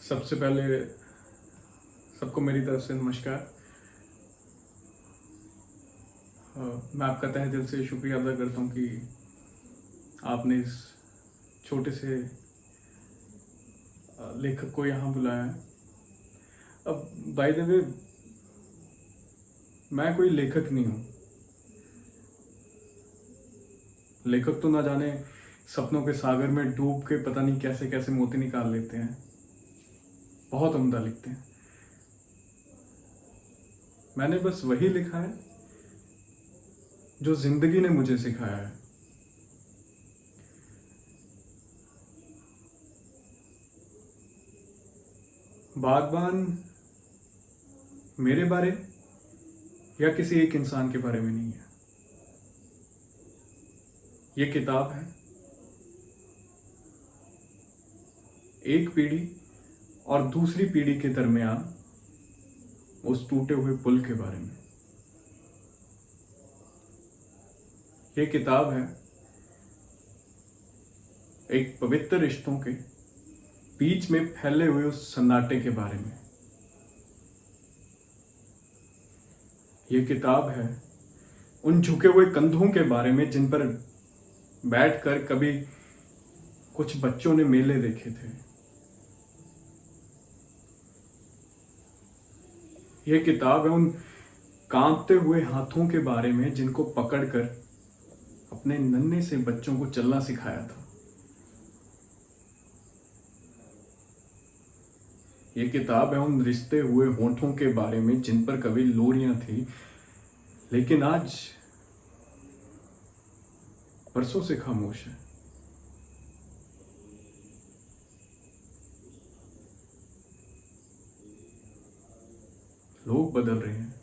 सबसे पहले सबको मेरी तरफ से नमस्कार। मैं आपका तहे दिल से शुक्रिया अदा करता हूँ कि आपने इस छोटे से लेखक को यहाँ बुलाया है। अब बाय द वे, मैं कोई लेखक नहीं हूँ। लेखक तो ना जाने सपनों के सागर में डूब के पता नहीं कैसे कैसे मोती निकाल लेते हैं, बहुत उम्दा लिखते हैं। मैंने बस वही लिखा है जो जिंदगी ने मुझे सिखाया है। बागबान मेरे बारे या किसी एक इंसान के बारे में नहीं है। ये किताब है एक पीढ़ी और दूसरी पीढ़ी के दरमियान उस टूटे हुए पुल के बारे में। ये किताब है एक पवित्र रिश्तों के बीच में फैले हुए उस सन्नाटे के बारे में। ये किताब है उन झुके हुए कंधों के बारे में जिन पर बैठकर कभी कुछ बच्चों ने मेले देखे थे। ये किताब है उन कांपते हुए हाथों के बारे में जिनको पकड़कर अपने नन्हे से बच्चों को चलना सिखाया था। ये किताब है उन रिश्ते हुए होठों के बारे में जिन पर कभी लोरियां थी, लेकिन आज बरसों से खामोश है। लोग बदल रहे हैं,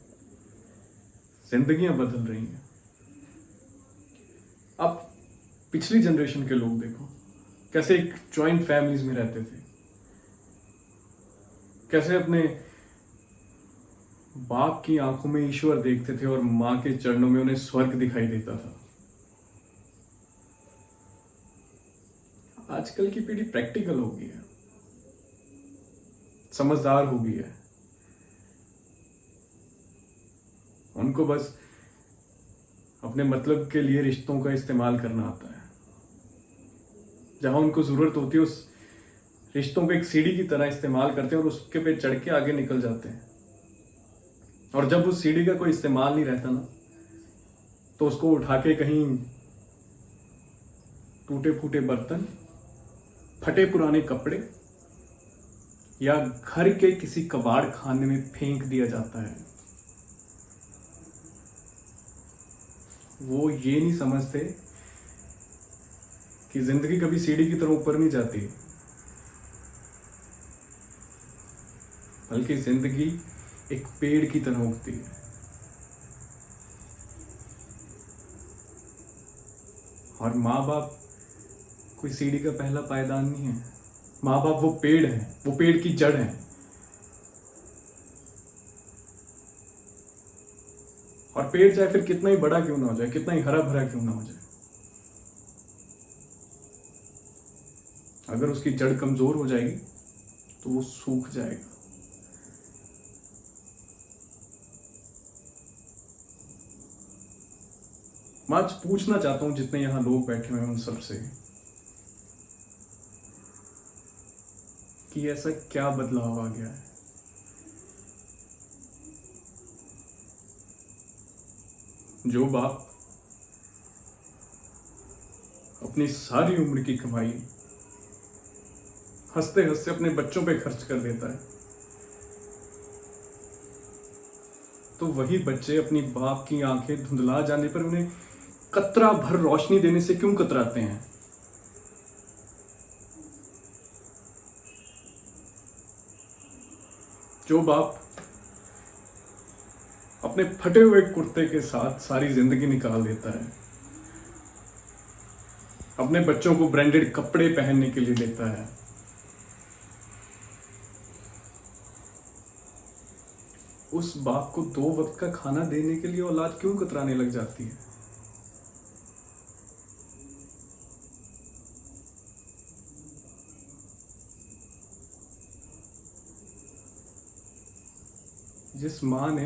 जिंदगियां बदल रही हैं। अब पिछली जनरेशन के लोग देखो, कैसे एक जॉइंट फैमिलीज में रहते थे, कैसे अपने बाप की आंखों में ईश्वर देखते थे और मां के चरणों में उन्हें स्वर्ग दिखाई देता था। आजकल की पीढ़ी प्रैक्टिकल हो गई है, समझदार हो गई है। उनको बस अपने मतलब के लिए रिश्तों का इस्तेमाल करना आता है। जहां उनको जरूरत होती है उस रिश्तों को एक सीढ़ी की तरह इस्तेमाल करते हैं और उसके पे चढ़ के आगे निकल जाते हैं। और जब उस सीढ़ी का कोई इस्तेमाल नहीं रहता ना, तो उसको उठा के कहीं टूटे फूटे बर्तन, फटे पुराने कपड़े या घर के किसी कबाड़ खाने में फेंक दिया जाता है। वो ये नहीं समझते कि जिंदगी कभी सीढ़ी की तरह ऊपर नहीं जाती, बल्कि जिंदगी एक पेड़ की तरह उगती है। और माँ बाप कोई सीढ़ी का पहला पायदान नहीं है। माँ बाप वो पेड़ है, वो पेड़ की जड़ है। और पेड़ चाहे फिर कितना ही बड़ा क्यों ना हो जाए, कितना ही हरा भरा क्यों ना हो जाए, अगर उसकी जड़ कमजोर हो जाएगी तो वो सूख जाएगा। मैं आज पूछना चाहता हूं जितने यहां लोग बैठे हुए हैं उन सबसे कि ऐसा क्या बदलाव आ गया है। जो बाप अपनी सारी उम्र की कमाई हंसते हंसते अपने बच्चों पे खर्च कर देता है, तो वही बच्चे अपनी बाप की आंखें धुंधला जाने पर उन्हें कतरा भर रोशनी देने से क्यों कतराते हैं। जो बाप अपने फटे हुए कुर्ते के साथ सारी जिंदगी निकाल देता है, अपने बच्चों को ब्रांडेड कपड़े पहनने के लिए देता है, उस बाप को 2 वक्त का खाना देने के लिए औलाद क्यों कतराने लग जाती है। जिस माँ ने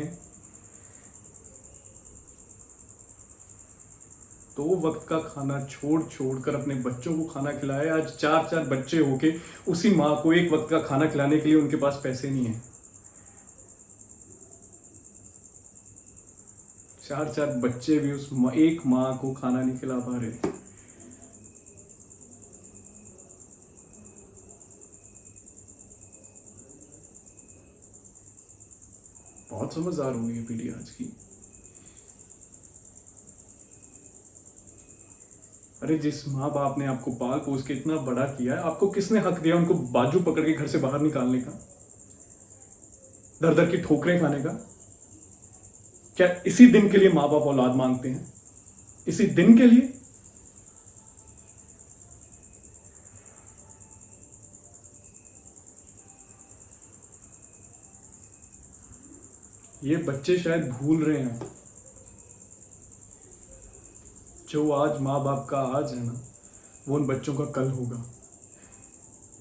2 वक्त का खाना छोड़ छोड़ कर अपने बच्चों को खाना खिलाया, आज 4-4 बच्चे होके उसी माँ को 1 वक्त का खाना खिलाने के लिए उनके पास पैसे नहीं है। 4-4 बच्चे भी उस एक माँ को खाना नहीं खिला पा रहे। बहुत समझदार हो गई है पीढ़ी आज की। अरे जिस माँ बाप ने आपको पाल पोस के इतना बड़ा किया है, आपको किसने हक दिया उनको बाजू पकड़ के घर से बाहर निकालने का, दर दर की ठोकरें खाने का? क्या इसी दिन के लिए माँ बाप औलाद मांगते हैं? इसी दिन के लिए? ये बच्चे शायद भूल रहे हैं, जो आज माँ बाप का आज है ना, वो उन बच्चों का कल होगा।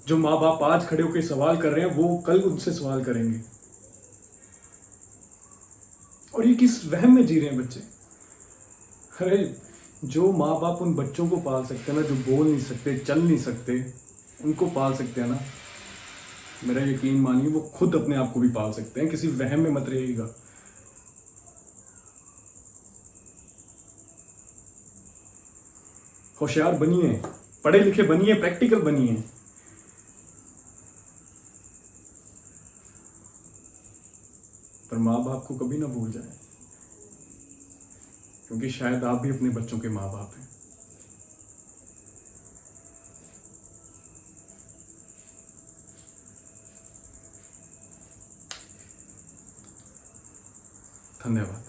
जो माँ बाप आज खड़े होकर सवाल कर रहे हैं, वो कल उनसे सवाल करेंगे। और ये किस वहम में जी रहे हैं बच्चे? अरे जो माँ बाप उन बच्चों को पाल सकते हैं ना, जो बोल नहीं सकते, चल नहीं सकते, उनको पाल सकते हैं ना, मेरा यकीन मानिए वो खुद अपने आप को भी पाल सकते हैं। किसी वहम में मत रहिएगा। होशियार बनिए, पढ़े लिखे बनिए, प्रैक्टिकल बनिए। पर माँ बाप को कभी ना भूल जाए, क्योंकि शायद आप भी अपने बच्चों के माँ बाप हैं। धन्यवाद।